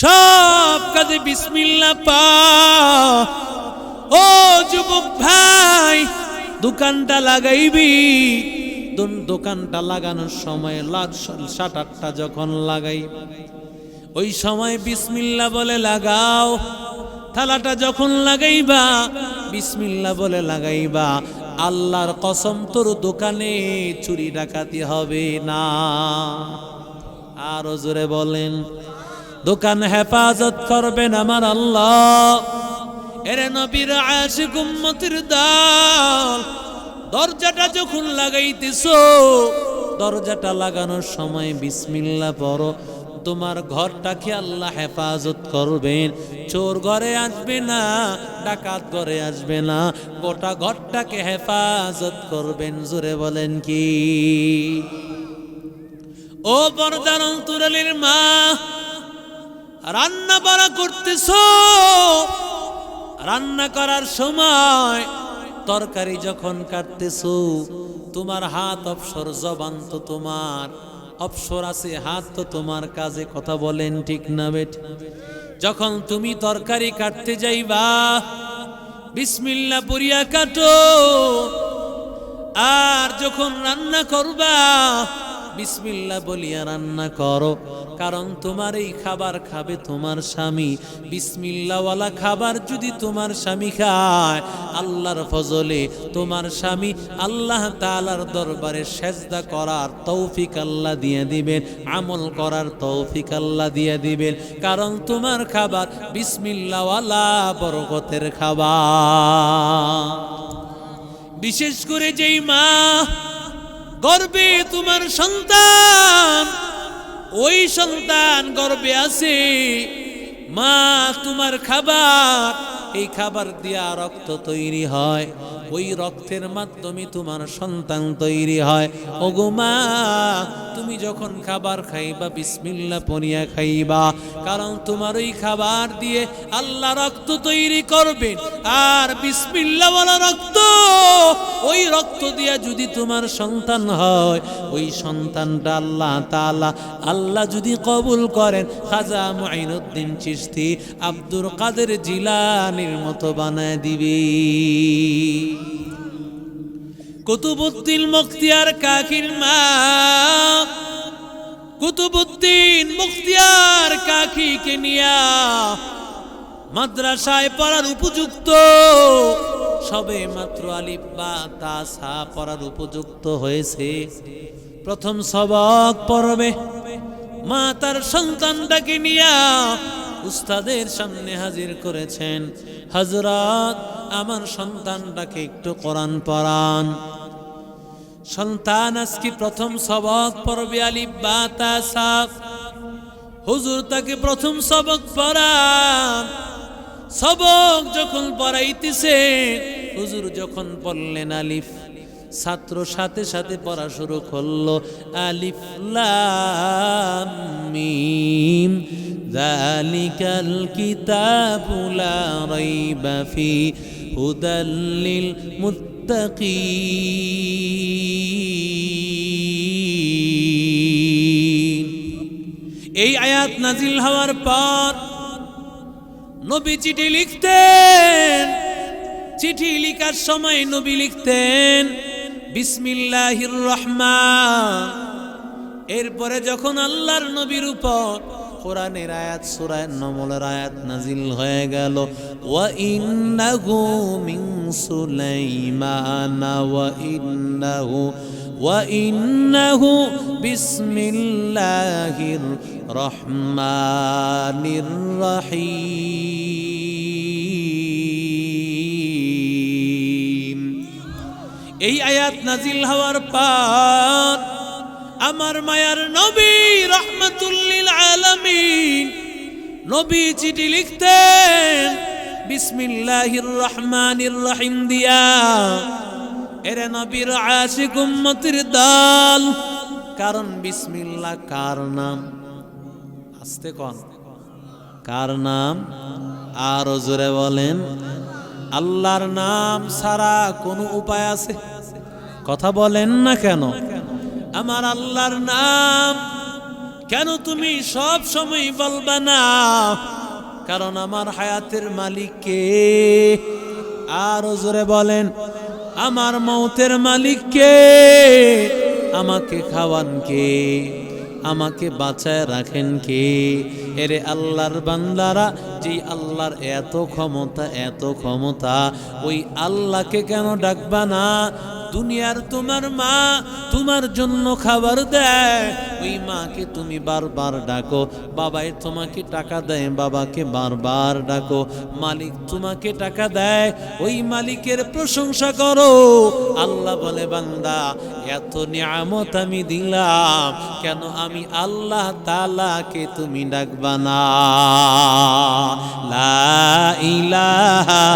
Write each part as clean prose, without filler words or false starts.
সব কাজে বিসমিল্লাহ পা। ও যুবক ভাই, দোকানটা লাগাইবি, দোকানটা লাগানোর সময় শাটারটা যখন লাগাই ওই সময় বিসমিল্লাহ বলে লাগাও। থালাটা যখন লাগাইবা বিসমিল্লাহ বলে লাগাইবা। আল্লাহর কসম তোর দোকানে চুরি ডাকাতি হবে না। আরো জোরে বলেন, দোকান হেফাজত করবেন আমার আল্লাহ। এরে নবীর আশিক উম্মতের দল, দরজাটা যখন লাগাইতেছো দরজাটা লাগানোর সময় বিসমিল্লাহ পড়ো। তোমার ঘরটাকে আল্লাহ হেফাজত করবেন। চোর ঘরে আসবে না, ডাকাত ঘরে আসবে না, গোটা ঘরটাকে হেফাজত করবেন। জোরে বলেন কি? ও পর্দার অন্তরালের মা, রান্না বাড়া করতেছো, রান্না করার সময় তরকারি যখন কাটতেছো তোমার হাত অবসর, জবান তো তোমার অবসর আছে, হাত তো তোমার কাজে। কথা বলেন ঠিক না বেঠিক? যখন তুমি তরকারি কাটতে যাইবা বিসমিল্লাহ পড়িয়া কাটো, আর যখন রান্না করবা বিসমিল্লাহ বলিয়া রান্না করো। কারণ তোমার এই খাবার খাবে তোমার স্বামী। বিসমিল্লাহওয়ালা খাবার যদি তোমার স্বামী খায়, আল্লাহর ফজলে তোমার স্বামী আল্লাহ তাআলার দরবারে সেজদা করার তৌফিক আল্লাহ দিয়ে দিবেন, আমল করার তৌফিক আল্লাহ দিয়ে দিবেন। কারণ তোমার খাবার বিসমিল্লাহওয়ালা বরকতের খাবার। বিশেষ করে যেই মা গর্বে তোমার সন্তান, ওই সন্তান গর্বে আছে, মা তোমার খাবার, এই খাবার দিয়া রক্ত তৈরি হয়, ওই রক্তের মাধ্যমে তোমার সন্তান তৈরি হয়। ওগো মা, তুমি যখন খাবার খাইবা বিসমিল্লাহ পড়িয়া খাইবা। কারণ তোমার ওই খাবার দিয়ে আল্লাহ রক্ত তৈরি করবেন। আর বিসমিল্লাহ ওয়ালা রক্ত, ওই রক্ত দিয়া যদি তোমার সন্তান হয়, ওই সন্তানটা আল্লাহ তাআলা আল্লাহ যদি কবুল করেন, খাজা মুঈনুদ্দিন চিশতি, আব্দুল কাদের জিলানীর মতো বানায় দিবে। কুতুবউদ্দিন মুখতিয়ার কাকির মা, কুতুবউদ্দিন মুখতিয়ার কাকিকে নিয়া মাদ্রাসায় পড়ার উপযুক্ত, সবে মাত্র আলিফ বা তা সা পড়ার উপযুক্ত হয়েছে। প্রথম সবক পড়বে, মা তার সন্তানটাকে নিয়া উস্তাদের সামনে হাজির করেছেন। হযরত, আমার সন্তানটাকে একটু কোরআন পড়ান। সন্তান আজকে প্রথম সবক পড়বে আলিফ বা তা সা। হুজুর তাকে প্রথম সবক পড়ান। সবক যখন পড়াইতেছে, হুজুর যখন পড়লেন আলিফ, ছাত্র সাথে সাথে পড়া শুরু করলো, আলিফ লাম মিম যালিকাল কিতাবু লা রাইবা ফি হুদাল লিল মুত্তাকিন। এই আয়াত নাজিল হওয়ার পর নবী চিঠি লিখতেন। চিঠি লিখার সময় নবী লিখতেন বিসমিল্লাহির রহমান। এরপরে যখন আল্লাহর নবীর উপর কোরআনের আয়াত, সূরা নমলের আয়াত নাজিল হয়ে গেল, ওয়া ইন্নাহু মিন সুলাইমান ওয়া ইন্নাহু বিসমিল্লাহির রহমানির রহিম। এই আয়াত নাজিল হওয়ার পর আমার মায়ার নবী রাহমাতুল লিল আলামিন নবী চিঠি লিখতেন বিসমিল্লাহির রহমানির রহিম দিয়া। এরে নবীর আশিক উম্মতের দল, কারণ বিসমিল্লাহ কার নাম? আস্তে কোন, কার নাম? আর জোরে বলেন, আল্লাহর নাম ছাড়া কোনো উপায় আছে? কথা বলেন না কেন? আমার আল্লাহর নাম কেন তুমি সব সময় বলবা না? কারণ আমার হায়াতের মালিক কে? আরো জোরে বলেন, আমার মৌতের মালিক কে? আমাকে খাওয়ান কে? আমাকে বাঁচায় রাখেন কে? এরে আল্লাহর বান্দারা, যে আল্লাহর এত ক্ষমতা, ওই আল্লাহকে কেন ডাকবা না? দুনিয়ার তোমার মা তোমার জন্য খাবার দেয়, ওই মাকে তুমি বারবার ডাকো। বাবাই তোমাকে টাকা দেয়, বাবাকে বারবার ডাকো। মালিক তোমাকে টাকা দেয়, ওই মালিকের প্রশংসা করো। আল্লাহ বলে, বান্দা এত নিয়ামত আমি দিলাম, কেন আমি আল্লাহ তাআলাকে তুমি ডাকবা না? লা ইলাহা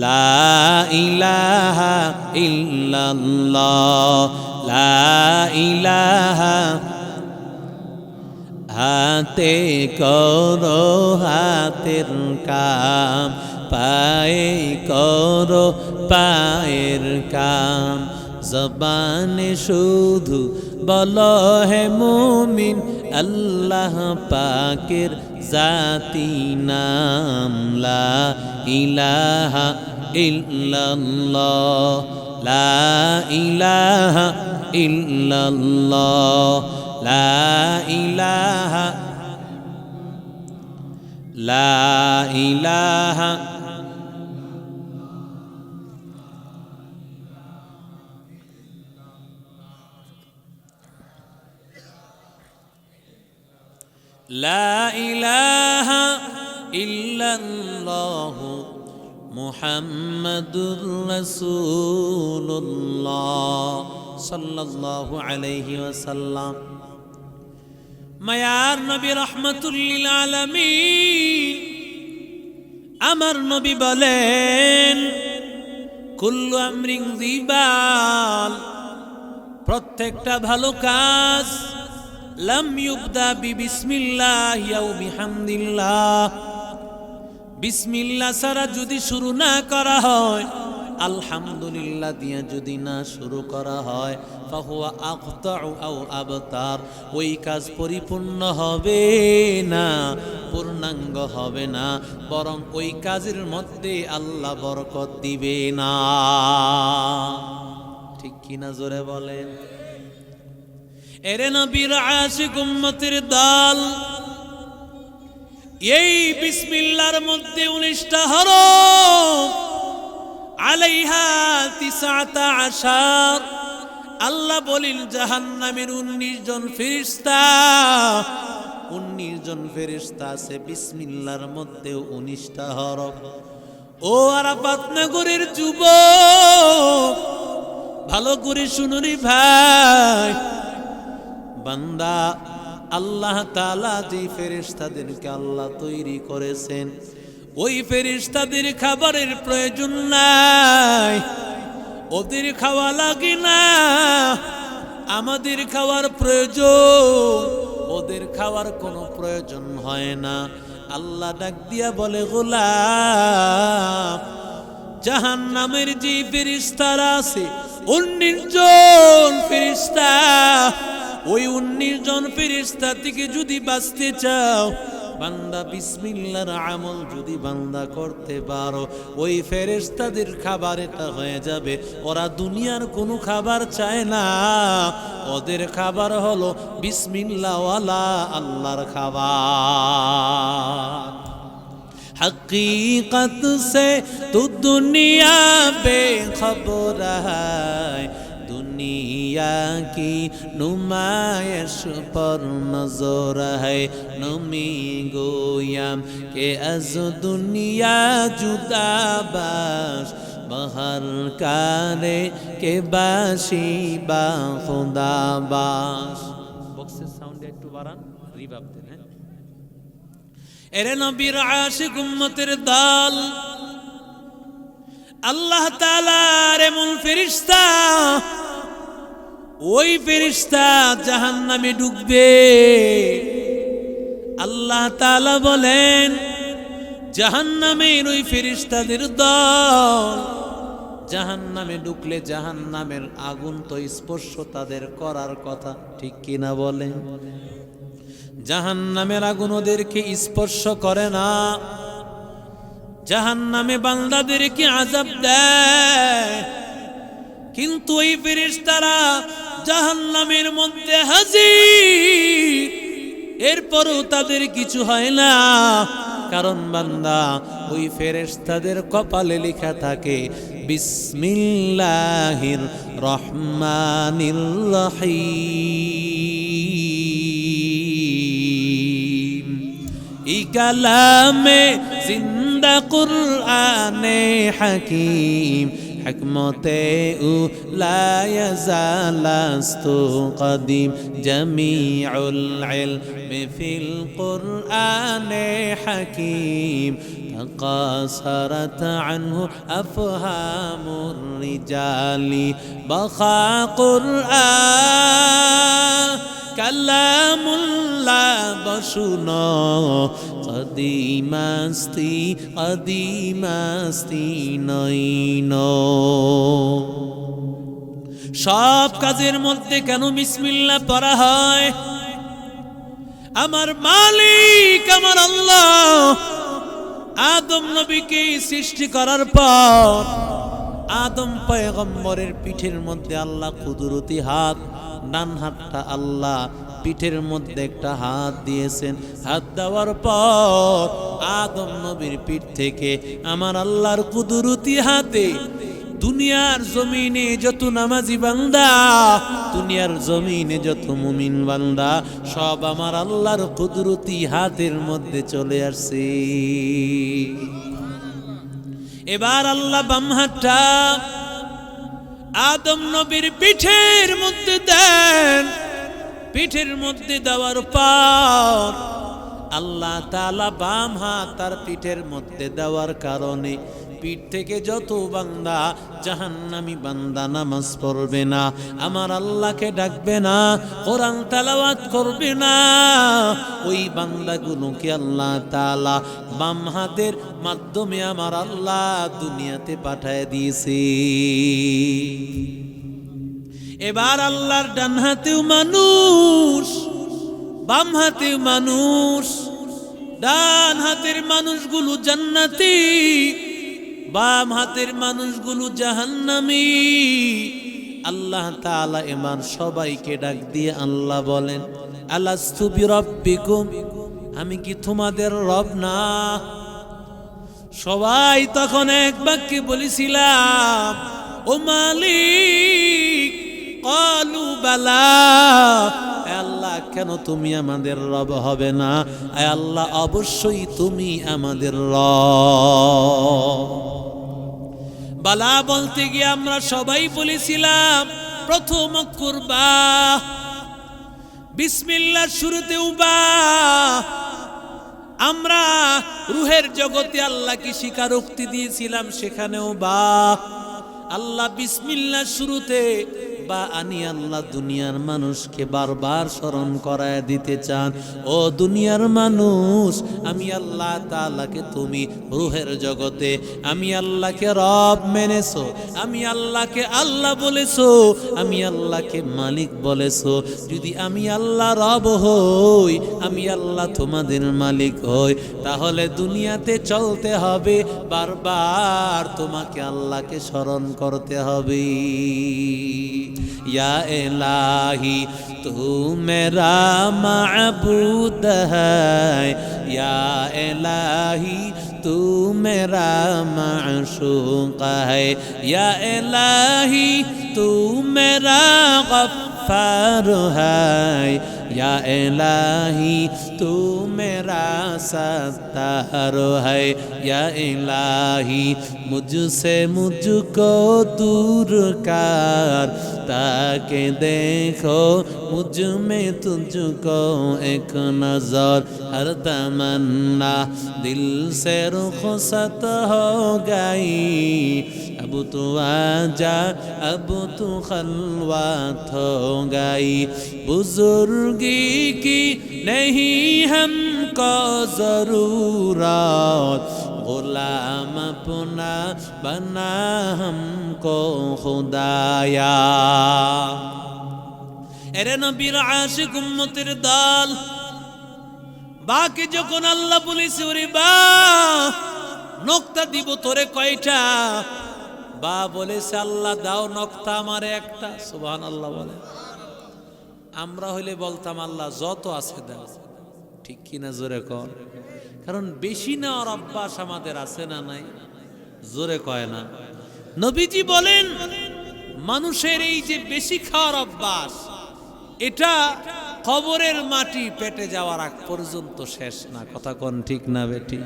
লা ইলাহা ইল্লাল্লাহ, লা ইলাহা। হাতে করো হাতের কাম, পায়ে করো পায়ের কাম, জবানে শুধু বলো হে মুমিন আল্লাহ পাকের জাতি নাম। লা ইলাহা ইল্লাল্লাহ, লা ইলাহা ইল্লাল্লাহ, লা ইলাহা লা ইলাহা লা ইলাহা ইল্লাল্লাহ মুহাম্মাদুর রাসূলুল্লাহ সাল্লাল্লাহু আলাইহি ওয়াসাল্লাম। মায়ার নবী রাহমাতুল লিল আলামিন, আমার নবী বলেন, কুল্লু আমরিন যিবাল, প্রত্যেকটা ভালো কাজ লাম ইউবদা বিসমিল্লাহ আও বিহামদিল্লাহ, বিসমিল্লাহ ছাড়া যদি শুরু না করা হয়, আলহামদুলিল্লাহ দিয়ে যদি না শুরু করা হয়, ফাহুয়া আকতাউ আও আবতার, ওই কাজ পরিপূর্ণ হবে না, পূর্ণাঙ্গ হবে না, বরং ওই কাজের মধ্যে আল্লাহ বরকত দিবে না। ঠিক কিনা জোরে বলেন? এরে নবীর আশিক উম্মতের দল, এই বিসমিল্লাহর মধ্যে 19টা হরফ, আলাইহা 19, আল্লাহ বলেন জাহান্নামের 19 জন ফেরেশতা, 19 জন ফেরেশতা আছে বিসমিল্লাহর মধ্যে 19টা হরফ। ও আরাফাত নগরের যুবক, ভালো করে শুনুনি ভাই, বান্দা আল্লাহ তাআলা যে ফেরেশতাদেরকে আল্লাহ তৈরি করেছেন, ওই ফেরেশতাদের খাবারের প্রয়োজন নাই, ওদের খাওয়া লাগে না, আমাদের খাওয়ার প্রয়োজন, ওদের খাওয়ার কোনো প্রয়োজন হয় না। আল্লাহ ডাক দিয়া বলে, গোলাম, জাহান্নামের যে ফেরেশতারা আছে 19 জন ফেরেশতা, ওই 19 জন ফেরেশতা থেকে যদি বাঁচতে চাও, বান্দা বিসমিল্লাহর আমল যদি বান্দা করতে পারো, ওই ফেরেশতাদের খাবার এটা হয়ে যাবে। ওরা দুনিয়ার কোনো খাবার চায় না, ওদের খাবার হলো বিসমিল্লাহ ওয়ালা আল্লাহর খাবার। हकीकत से तू दुनिया बेखबर है, दुनिया की नुमाइश पर नजर है, नमी गोयाम के अज दुनिया जुदा बाश, बहर कारे के बाशी बा खुदा बाश। बॉक्सेर साउंड একটু বাড়ান, রিভার্ব দেন। এরে নবীর আশিক উম্মতের দল, আল্লাহ তাআলার এমন ফেরেশতা, ওই ফেরেশতা জাহান্নামে ঢুকবে। আল্লাহ তাআলা বলেন, জাহান্নামের ওই ফেরেশতাদের দল জাহান্নামে ঢুকলে জাহান্নামের আগুন তো স্পর্শ তাদের করার কথা, ঠিক কিনা বলেন? জাহান্নামের আগুন ওদেরকে স্পর্শ করে না। জাহান্নামে বান্দাদেরকে আযাব দেয়, কিন্তু ওই ফেরেশতারা জাহান্নামের মধ্যে হাজির, এরপরও তাদের কিছু হয় না। কারণ বান্দা ওই ফেরেশতাদের কপালে লেখা থাকে বিসমিল্লাহির রহমানির রহিম। এই কালামে জিন্দা কুরআনে হাকিম, হিকমতে উ লা ইয়াজালাস্তু কদিম, জামিউল ইলমি ফিল কুরআনে হাকিম, তাকাসারাত আনহু আফহামুর রিজালি, বাখা কুরআন কালামুল্লাহ বসুনো, কদিমাস্তি কদিমাস্তি নইন। সব কাজের মধ্যে কেন বিসমিল্লাহ পড়া হয়? আমার মালিক আমার আল্লাহ আদম নবীকে সৃষ্টি করার পর আদম পয়গম্বরের পিঠের মধ্যে আল্লাহ কুদরতি হাত, ডান হাতটা আল্লাহ পিঠের মধ্যে একটা হাত দিয়েছেন। হাত দেওয়ার পর আদম নবীর পিঠ থেকে আমার আল্লাহর কুদরতি হাতে দুনিয়ার জমিনে যত নামাজি বান্দা, দুনিয়ার জমিনে যত মুমিন বান্দা, সব আমার আল্লাহর কুদরতি হাতের মধ্যে চলে আসছে। এবার আল্লাহ বাম হাতটা আদম নবীর পিঠের মধ্যে দেন। পিঠের মধ্যে দেওয়ার পর আল্লাহ তাআলা বাম হাত তার পিঠের মধ্যে দেওয়ার কারণে পিঠ থেকে যত বান্দা জাহান্নামী বান্দা নামাজ পড়বে না, আমার আল্লাহকে ডাকবে না, কোরআন তেলাওয়াত করবে না, ওই বান্দাগুলোকে আল্লাহ তাআলা বাম হাতের মাধ্যমে আমার আল্লাহ দুনিয়াতে পাঠায় দিয়েছে। এবার আল্লাহর ডান হাতেও মানুষ, বাম হাতেও মানুষ। ডান হাতের মানুষগুলো জান্নাতি, বাম হাতের মানুষগুলো জাহান্নামী। আল্লাহ তাআলা এবার সবাইকে ডাক দিয়ে আল্লাহ বলেন, আলাস্তু বিরাব্বিকুম, আমি কি তোমাদের রব না? সবাই তখন এক বাক্যে বলেছিলাম, ও মালিক। ক্বালু বালা, আল্লাহ কেন তুমি আমাদের রব হবে না? আল্লাহ অবশ্যই তুমি আমাদের রব। বালা বলতে গিয়ে আমরা সবাই বলেছিলাম প্রথম অক্ষর বা, বিসমিল্লাহ শুরুতেও বা। আমরা রুহের জগতে আল্লাহকে স্বীকারোক্তি দিয়েছিলাম, সেখানেও বা। আল্লাহ বিসমিল্লাহ শুরুতে বা আনি আল্লাহ দুনিয়ার মানুষকে বারবার স্মরণ করায় দিতে চান, ও দুনিয়ার মানুষ, আমি আল্লাহ তাআলাকে তুমি রুহের জগতে আমি আল্লাহকে রব মেনেছো, আমি আল্লাহকে আল্লাহ বলেছো, আমি আল্লাহকে মালিক বলেছো। যদি আমি আল্লাহ রব হই, আমি আল্লাহ তোমাদের মালিক হই, তাহলে দুনিয়াতে চলতে হবে বারবার তোমাকে আল্লাহকে স্মরণ করতে হবে। या इलाही तू मेरा माबूद है, या इलाही तू मेरा माशूक है, या इलाही तू मेरा गफ्फार है, या इलाही तू मेरा सत्तार है, या इलाही मुझसे मुझको दूर कर, ताकि देखो मुझ में तुझको एक नजर, हर तमन्ना दिल से रुखसत हो गई, अब तू आजा अब तू खलवत हो गई, बुजुर्गी की नहीं हमको जरूरत, गुलाम अपना बना हमको खुदाया। এরে নবীর আশিক উম্মতের দল, বাকি যখন আল্লাহ বলেছে ওরে বা নক্তা দিব তোরে কয়টা, বা বলেছে আল্লাহ দাও নক্তা আমারে একটা। সুবহানাল্লাহ বলে। আমরা হইলে বলতাম আল্লাহ যত আছে দাও, ঠিক কিনা জোরে কর। কারণ বেশি নেওয়ার অভ্যাস আমাদের আছে না নাই? জোরে কয় না। নবীজি বলেন মানুষের এই যে বেশি খাওয়ার অভ্যাস, এটা কবরের মাটি পেটে যাওয়ার আগ পর্যন্ত শেষ না। কথা কোন ঠিক না বেটি?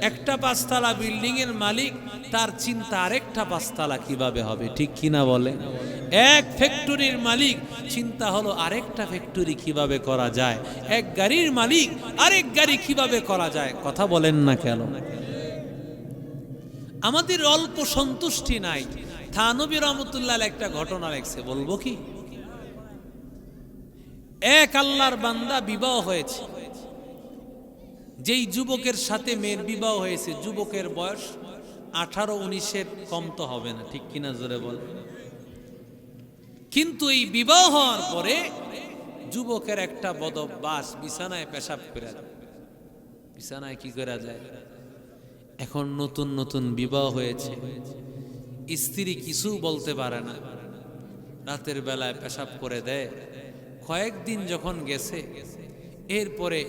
একটা পাঁচতলা বিল্ডিং এর মালিক, তার চিন্তা আরেকটা পাঁচতলা কিভাবে হবে, ঠিক কিনা বলে? এক ফ্যাক্টরির মালিক, চিন্তা হলো আরেকটা ফ্যাক্টরি কিভাবে করা যায়। এক গাড়ির মালিক, আরেক গাড়ি কিভাবে করা যায়। কথা বলেন না কেন? আমাদের অল্প সন্তুষ্টি নাই। থানবী রহমতুল্লাহ একটা ঘটনা লেখছে, বলবো কি? এক আল্লাহর বান্দা বিবাহ হয়েছে, যেই যুবকের সাথে মেয়ের বিবাহ হয়েছে, যুবকের বয়স 18-19-এর কম তো হবে না, ঠিক কিনা জোরে বল। কিন্তু এই বিবাহ হওয়ার পরে যুবকের একটা বদ অভ্যাস, বিছানায় পেশাব করে যায়। বিছানায় কি করা যায়? এখন নতুন নতুন বিবাহ হয়েছে, স্ত্রী কিছু বলতে পারে না, রাতের বেলায় পেশাব করে দেয়। কয়েকদিন যখন গেছে, এরপরে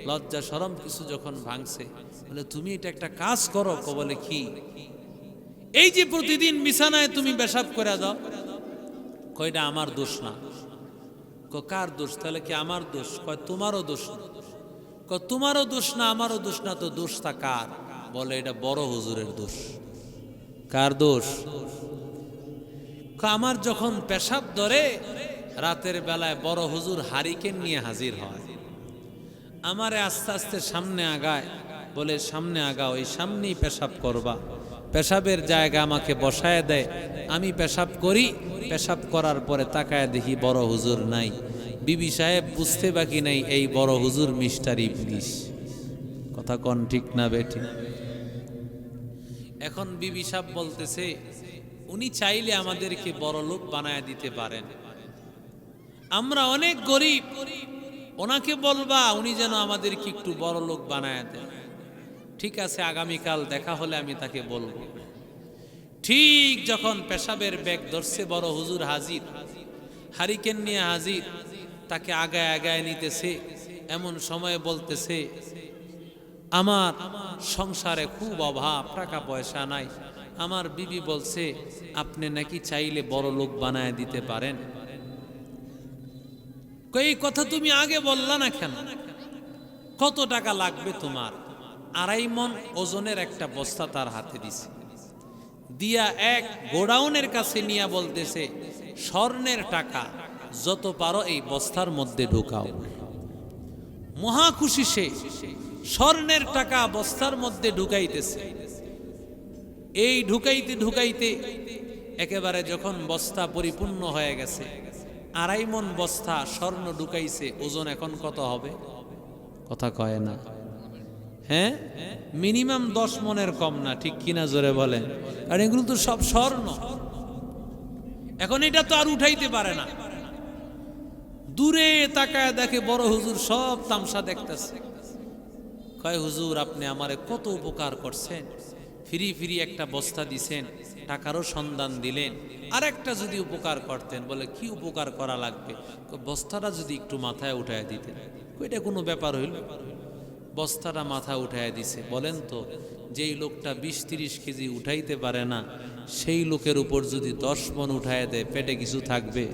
লজ্জা শরম কিছু যখন ভাঙছে, বলে তুমি এটা একটা কাজ করো। বলে কি? এই যে প্রতিদিন বিছানায় তুমি পেশাব করে দাও, কয়টা আমার দোষ না। কার দোষ? তাহলে কি আমার দোষ? কয় তোমারও দোষ না। তোমারও দোষ না, আমারও দোষ না, তো দোষটা কার? বলে এটা বড় হুজুরের দোষ। কার দোষ? আমার যখন পেশাব ধরে, রাতের বেলায় বড় হুজুর হারিকেন নিয়ে হাজির হয়, আমারে আস্তে আস্তে সামনে আগায়, বলে সামনে আগাও, এই সামনেই পেশাব করবা। পেশাবের জায়গা আমাকে বসায় দেয়, আমি পেশাব করি। পেশাব করার পরে তাকায় দেখি বড় হুজুর নাই। বিবি সাহেব বুঝতে বাকি নাই, এই বড় হুজুর মিস্টার ইবলিস। কথা কোন ঠিক না বেটি? এখন বিবি সাহেব বলতেছে উনি চাইলে আমাদেরকে বড় লোক বানায় দিতে পারেন, আমরা অনেক গরিব, ওনাকে বলবা উনি যেন আমাদেরকে একটু বড় লোক বানায় দেন। ঠিক আছে, আগামীকাল দেখা হলে আমি তাকে বলবো। ঠিক যখন পেশাবের ব্যাগ ধরছে, বড় হুজুর হাজির, হারিকেন নিয়ে হাজির, তাকে আগায় আগায় নিতেছে। এমন সময় বলতেছে আমার সংসারে খুব অভাব, টাকা পয়সা নাই। আমার বিবি বলছে আপনি নাকি চাইলে বড় লোক বানায় দিতে পারেন। এই কথা তুমি আগে বললা না কেন? কত টাকা লাগবে তোমার? 2.5 মণ ওজনের একটা বস্তা তার হাতে দিছে, দিয়া এক গোডাউনের কাছে নিয়ে বলতেছে স্বর্ণের টাকা যত পারো এই বস্তার মধ্যে ঢুকাও। মহা খুশি সে, স্বর্ণের টাকা বস্তার মধ্যে ঢুকাইতেছে। এই ঢুকাইতে ঢুকাইতে একেবারে যখন বস্তা পরিপূর্ণ হয়ে গেছে, 2.5 মণ বস্তা স্বর্ণ ঢুকাইছে, ওজন এখন কত হবে? কথা কয় না? হ্যাঁ, মিনিমাম 10 মণের কম না, ঠিক কিনা জোরে বলেন? আর এগুলো তো সব স্বর্ণ। এখন এটা তো আর উঠাইতে পারে না। দূরে তাকায় দেখে বড় হুজুর সব তামসা দেখতেছে। কয় হুজুর আপনি আমারে কত উপকার করছেন, ফ্রি ফ্রি একটা বস্তা দিছেন, টাকারও সন্ধান দিলেন, আর একটা যদি উপকার করতেন। বলে কি উপকার করা লাগবে? বস্তাটা যদি একটু মাথায় উঠায় দিতেন। এটা কোনো ব্যাপার হইল? বস্তাটা মাথায় উঠায় দিছে। বলেন তো, যেই লোকটা 20-30 কেজি উঠাইতে পারে না, সেই লোকের উপর যদি 10 মণ উঠায় দেয়, পেটে কিছু থাকবে?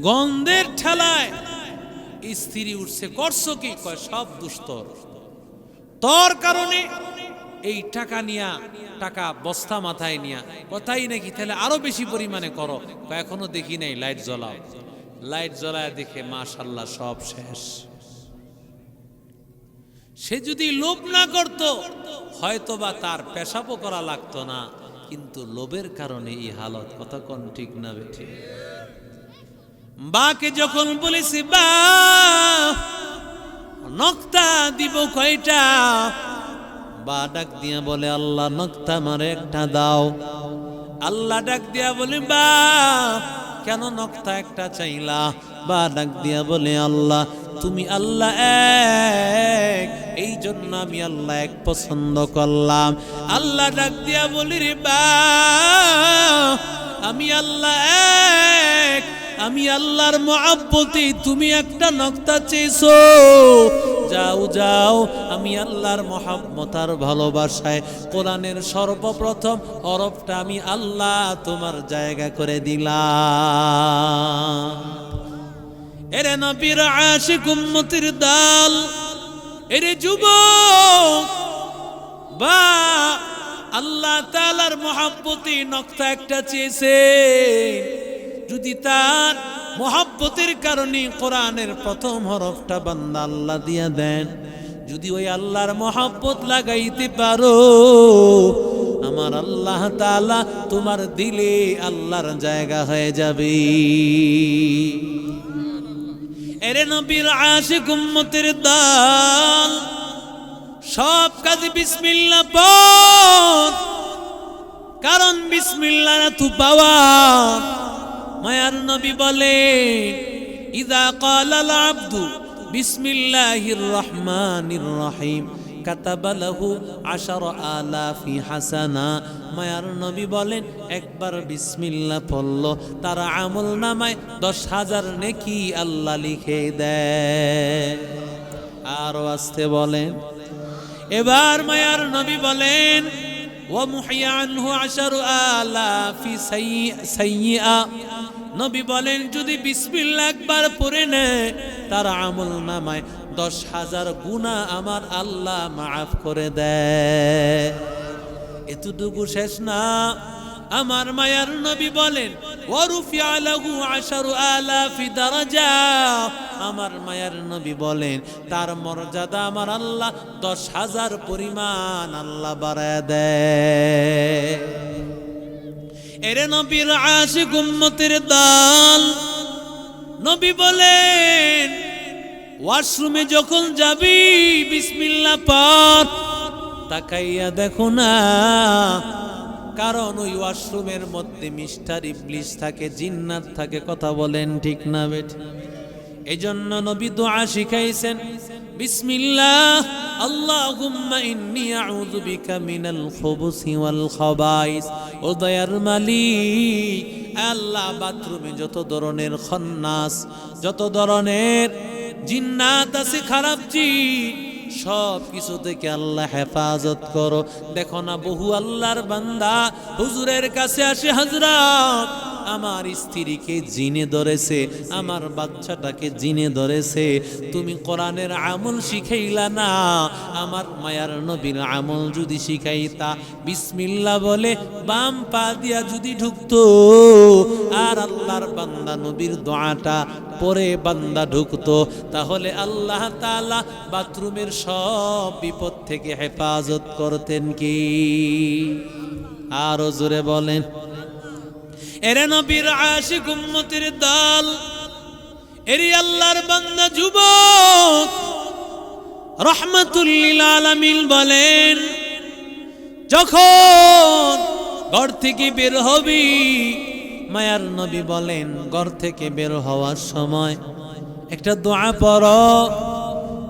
গন্ধের ঠেলায় স্ত্রী উঠছে, করছো কি? কয় সব দুস্তর, তোর কারণে এই টাকা নিয়া, টাকা বস্তা মাথায় নিয়া। কথাই নাকি? তাহলে আরো বেশি পরিমাণে করো। এখনো দেখি নাই, লাইট জ্বলাও। লাইট জ্বলায় দেখে মাশাআল্লাহ সব শেষ। সে যদি লোভ না করত, হয়তোবা তার পেশাবও করা লাগতো না, কিন্তু লোভের কারণে এই হালত। কথা কোন ঠিক না বেঠি? বাকে যখন বলেছি বা নক্তা দিব কয়টা, বা ডাক দিয়া বলে আল্লাহ নকতা আমারে একটা দাও। আল্লাহ ডাক দিয়া বলে বা কেন নকতা একটা চাইলা? বা ডাক দিয়া বলে আল্লাহ তুমি আল্লাহ এক, এই জন্য আমি আল্লাহ এক পছন্দ করলাম। আল্লাহ ডাক দিয়া বলি রে বা আমি আল্লাহ এক, আমি আল্লাহর মহব্বতে তুমি একটা নকতা চেয়েছো, যাও যাও আমি আল্লাহর মহব্বত আর ভালোবাসায় কোরআনের সর্বপ্রথম হরফটা আমি আল্লাহ তোমার জায়গা করে দিলাম। এরে নবীর আশিক উম্মতের দল, এরে যুবক, বা আল্লাহ তাআলার মহব্বতে নকতা একটা চেয়েছে, যদি তার মহব্বতের কারণে কোরআনের প্রথম হরফটা বান্দা আল্লাহ দিয়া দেন, যদি ওই আল্লাহর মহব্বত লাগাইতে পারো, আমার আল্লাহ তাআলা তোমার দিলে আল্লাহর জায়গা হয়ে যাবে। এরে নবীর আশিক উম্মতের দল, সব কাজে বিসমিল্লাহ পড়, কারণ বিসমিল্লাহ তু পাওয়ার। মায়ার নবী বলেন ইযা ক্বালাল আবদু বিসমিল্লাহির রহমানির রহিম কাতাবা লাহু 10,000 হাসানা। মায়ার নবী বলেন একবার বিসমিল্লাহ পড়ল তার আমল নামায় 10,000 নেকি আল্লাহ লিখে দেয়। আর আস্তে বলেন। এবার মায়ার নবী বলেন ওয়া মুহিয়া আনহু 10,000 সাইয়্যা। নবী বলেন যদি বিসমিল্লাহ একবার পড়ে নেয় তার আমল নামায় 10,000 গুনাহ আমার আল্লাহ মাফ করে দেয়। এতটুকু শেষ না, আমার মায়ার নবী বলেন ওয়ারুফিআ লাহু 10,000 দারাজা। আমার মায়ার নবী বলেন তার মর্যাদা আমার আল্লাহ 10,000 পরিমাণ আল্লাহ বাড়ায় দেয়। এরে নবীর আশিক উম্মতের দল, নবী বলেন ওয়াশরুমে যখন যাবি বিসমিল্লাহ পড়, তাকাইয়া দেখো না, কারণ ওই ওয়াশরুমের মধ্যে মিস্টার ইবলিস থাকে, জিন্নাত থাকে। কথা বলেন ঠিক না বেঠিক? এজন্য নবী দোয়া শিখাইছেন বিসমিল্লাহ আল্লাহুম্মা ইন্নী আউযু বিকা মিনাল খুবুসি ওয়াল খাবাইস। ও দয়ার মালিক আল্লাহ, বাথরুমে যত ধরনের খন্নাস, যত ধরনের জিন্নাত আছে, খারাপ জিন, সব কিছু থেকে আল্লাহ হেফাজত করো। দেখো না বহু আল্লাহর বান্দা হুজুরের কাছে আসে, হযরত আমার স্ত্রীকে জিনে ধরেছে, আমার বাচ্চাটাকে জিনে ধরেছে, তুমি কোরআনের আমল শিখাইলা না। আমার মায়ার নবীর আমল যদি শিখাইতা, বিসমিল্লাহ বলে বাম পা দিয়া যদি ঢুকতো, আর আল্লাহর বান্দা নবীর দোয়াটা পরে বান্দা ঢুকতো, তাহলে আল্লাহ তাআলা বাথরুমের সব বিপদ থেকে হেফাজত করতেন। কি আরো জোরে বলেন। এরে নবীর আশিক উম্মতের দল, এরে আল্লাহর বান্দা যুবক, রাহমাতুল লিল আলামিন বলেন যখন ঘর থেকে বের হবি, মায়ার নবী বলেন ঘর থেকে বের হওয়ার সময় একটা দোয়া পড়ো,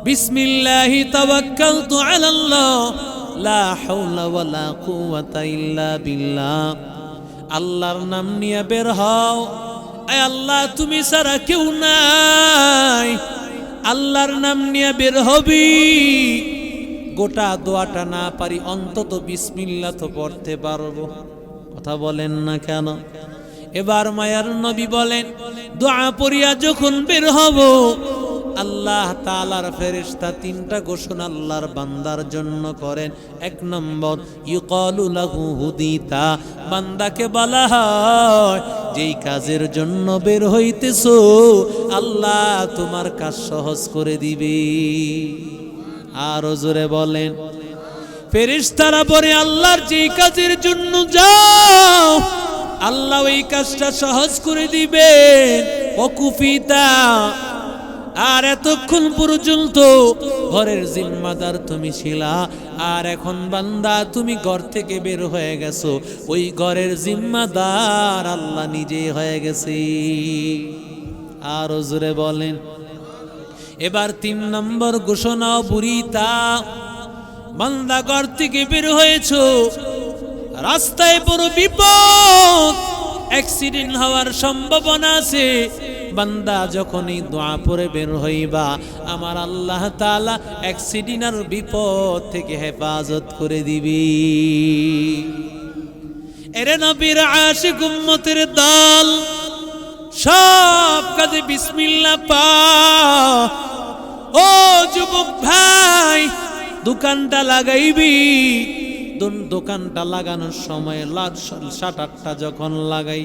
বিসমিল্লাহি তাওয়াক্কালতু আলাল্লাহ লা হাওলা ওয়ালা কুওয়াতা ইল্লা বিল্লাহ। আল্লাহর নাম নিয়ে বের হও, আয় আল্লাহ তুমি ছাড়া কেউ নাই। আল্লাহর নাম নিয়ে বের হবি, গোটা দোয়াটা না পারি অন্তত বিসমিল্লাহ তো পড়তে পারবো। কথা বলেন না কেন? এবার মায়ার নবী বলেন দোয়া পড়িয়া যখন বের হব, আল্লাহ তাআলার ফেরেশতা 3টা ঘোষণা আল্লাহর বান্দার জন্য করেন। 1 নম্বর ইউকালু লাহু হুদিতা, বান্দাকে বলা হয় যেই কাজের জন্য বের হইতেছো আল্লাহ তোমার কাজ সহজ করে দিবে। আর জোরে বলেন। ফেরেশতারা বলে আল্লাহর যেই কাজের জন্য যাও আল্লাহ ওই কাজটা সহজ করে দিবেন। ওকুফিতা, আর এতক্ষণ পর্যন্ত ঘরের জিম্মাদার তুমি ছিলা, আর এখন বান্দা তুমি ঘর থেকে বের হয়ে গেছো, ওই ঘরের জিম্মাদার আল্লাহ নিজেই হয়ে গেছে। আর জোরে বলেন। এবার 3 নম্বর ঘোষণা বুড়িতা, বান্দা ঘর থেকে বের হয়েছো, রাস্তায় বড় বিপদ, অ্যাক্সিডেন্ট হওয়ার সম্ভাবনা আছে। বান্দা যখনই দোয়া পড়ে বের হইবা, আমার আল্লাহ তাআলা অ্যাক্সিডেন্ট আর বিপদ থেকে হেফাজত করে দিবি। এরে নবীর আশিক উম্মতের দল, সব কাজে বিসমিল্লাহ পা। ও যুবক ভাই, দোকানটা লাগাইবি, দোকানটা লাগানোর সময় শাটারটা যখন লাগাই,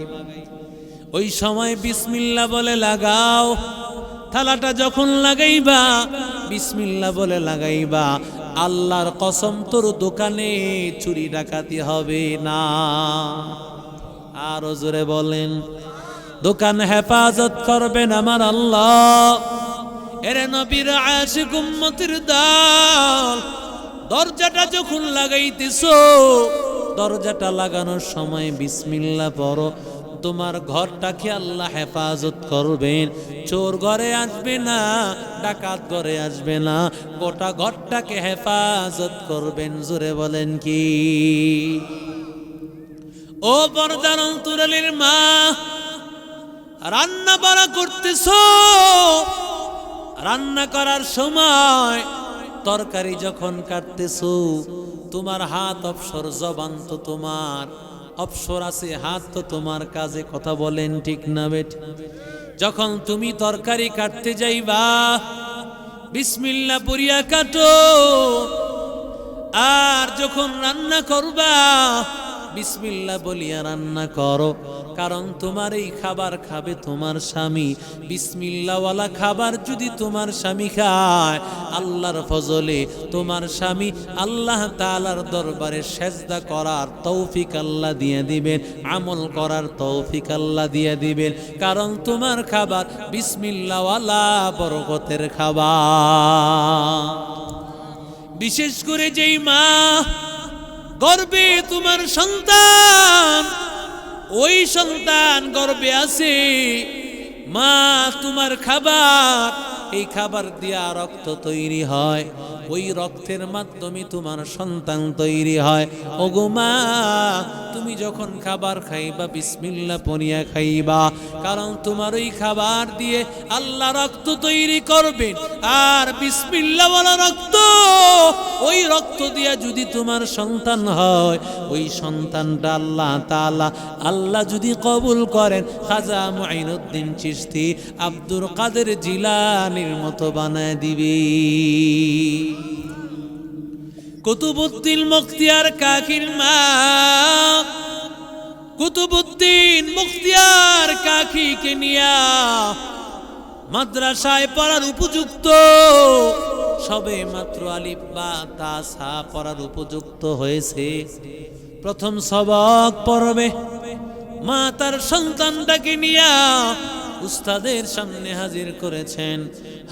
ওই সময় বিসমিল্লাহ বলে লাগাও। থালাটা যখন লাগাইবা, বিসমিল্লাহ বলে লাগাইবা। আল্লাহর কসম, তোর দোকানে চুরি ডাকাতি হবে না। আরো জোরে বলেন। দোকান হেফাজত করবেন আমার আল্লাহ। এরে নবীর আশিক উম্মতের দল, দরজাটা যখন লাগাইতেছো, দরজাটা লাগানোর সময় বিসমিল্লাহ পড়ো। তোমার ঘরটাকে আল্লাহ হেফাজত করবেন, চোর ঘরে আসবে না, ডাকাত ঘরে আসবে না, গোটা ঘরটাকে হেফাজত করবেন। জোরে বলেন কি? ও পর্দার অন্তরালের মা, রান্না বাড়া করতেছো, রান্না করার সময় তরকারি যখন কাটতেছো, তোমার হাত অবসর, জবান তো তোমার অবসর আছে, হাত তো তোমার কাজে। কথা বলেন ঠিক না বেট? যখন তুমি তরকারি কাটতে যাইবা, বিসমিল্লাহ পড়িয়া কাটো। আর যখন রান্না করবা, বিসমিল্লাহ বলিয়া রান্না করো। কারণ তোমার এই খাবার খাবে তোমার স্বামী। বিসমিল্লাহওয়ালা খাবার যদি তোমার স্বামী খায়, আল্লাহর ফজলে তোমার স্বামী আল্লাহ তাআলার দরবারে সেজদা করার তৌফিক আল্লাহ দিয়ে দিবেন, আমল করার তৌফিক আল্লাহ দিয়ে দিবেন। কারণ তোমার খাবার বিসমিল্লাহওয়ালা বরকতের খাবার। বিশেষ করে যেই মা গর্বে তোমার সন্তান, ওই সন্তান গর্বে আছে, মা তোমার খাবার, এই খাবার দিয়া রক্ত তৈরি হয়, ওই রক্তের মাধ্যমে তোমার সন্তান তৈরি হয়। ওগো মা, তুমি যখন খাবার খাইবা, বিসমিল্লাহ পড়িয়া খাইবা। কারণ তোমার ওই খাবার দিয়ে আল্লাহ রক্ত তৈরি করবেন। আর বিসমিল্লাহ ওয়ালা রক্ত, ওই রক্ত দিয়া যদি তোমার সন্তান হয়, ওই সন্তানটা আল্লাহ তাআলা যদি কবুল করেন, খাজা মুঈনুদ্দিন চিশতি, আব্দুল কাদের জিলানীর মতো বানায় দিবে। কুতুবউদ্দিন মুখতিয়ার কাকির মা, কুতুবউদ্দিন মুখতিয়ার কাকিকে নিয়া মাদ্রাসায় পড়ার উপযুক্ত, সবে মাত্র আলিফ বা তা সা পড়ার উপযুক্ত হয়েছে, প্রথম সবক পড়বে। মা তার সন্তানটাকে নিয়া উস্তাদের সামনে হাজির করেছেন।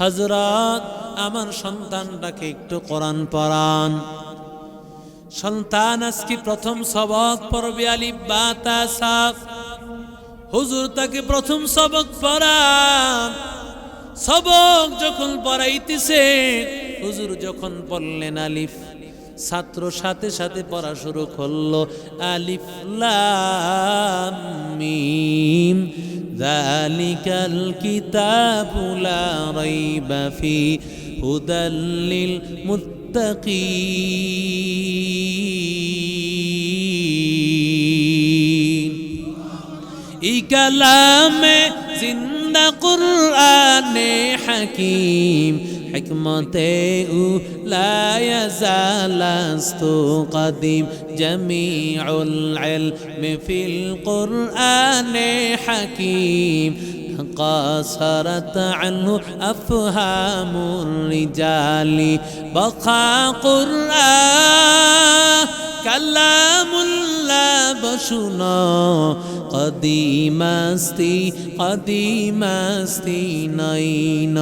হযরত, আমার সন্তানটাকে একটু কোরআন পড়ান। সন্তান আজকে প্রথম সবক পড়বে আলিফ বা তা সা। হুজুর তাকে প্রথম সবক পড়ান। সবক যখন পড়াইতেছে, হুজুর যখন বললেন আলিফ, ছাত্র সাথে সাথে পড়া শুরু করলো, আলিফ লাম মিম যালিকাল কিতাবু লা রাইবা ফি হুদাল লিল মুত্তাকিন। এই কালামে জিন্দা কুরআনে হাকিম, হিকমতে উ লা ইয়াজালাস্তু কদিম, জামিউল ইলমি ফিল কুরআনে হাকিম, قاصرت عنه أفهام الرجال، بقى قرآن كلام الله শুনো কদিমাস্তি কদিমাস্তি নৈন